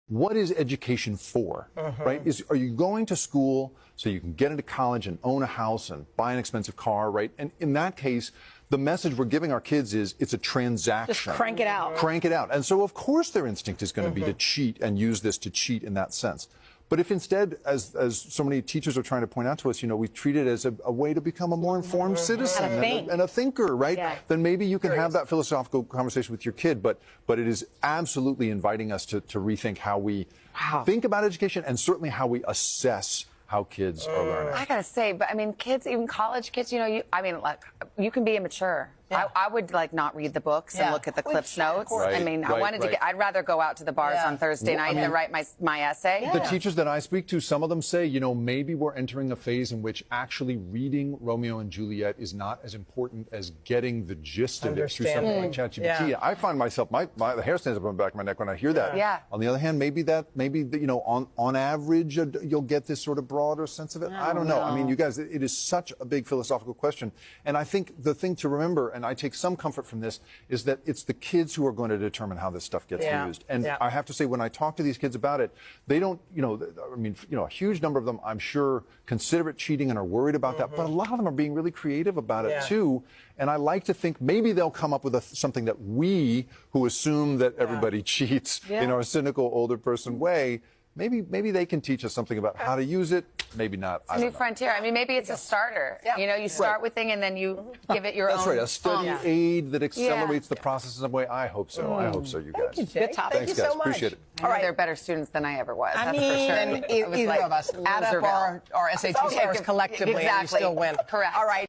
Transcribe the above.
what is education for, right? Are you going to school so you can get into college and own a house and buy an expensive car, right? And in that case, the message we're giving our kids is it's a transaction. Just crank it out. Crank it out. And so, of course, their instinct is going to be to cheat and use this to cheat in that sense. But if instead, as so many teachers are trying to point out to us, we treat it as a way to become a more informed citizen and a thinker, right? Yeah. Then maybe you can have that philosophical conversation with your kid. But it is absolutely inviting us to rethink how we think about education and certainly how we assess how kids are learning. I gotta say, but I mean, kids, even college kids, you can be immature. Yeah. I would not read the books and look at the Cliff's Notes. Right, I mean, I'd rather go out to the bars on Thursday night and write my essay. The teachers that I speak to, some of them say, maybe we're entering a phase in which actually reading Romeo and Juliet is not as important as getting the gist of it through something like ChatGPT. I find myself, the hair stands up on the back of my neck when I hear that. Yeah. On the other hand, maybe on average, you'll get this sort of broader sense of it. I don't know. I mean, you guys, it is such a big philosophical question. And I think the thing to remember, and I take some comfort from this, is that it's the kids who are going to determine how this stuff gets used. And I have to say, when I talk to these kids about it, they don't, a huge number of them, I'm sure, consider it cheating and are worried about that. But a lot of them are being really creative about it too. And I like to think maybe they'll come up with something that we, who assume that everybody cheats in our cynical older person way, maybe they can teach us something about how to use it. Maybe not. It's a new frontier. I mean, maybe it's a starter. You start with thing and then you give it your own. That's right. A study aid that accelerates the process in some way. I hope so. I hope so, you guys. Thank you, Jay. Good topic. Thanks, Thank you guys. so much. Appreciate it. All right. They're better students than I ever was. I That's mean, for sure. either of us add up our SAT scores collectively and we still win. Correct. All right.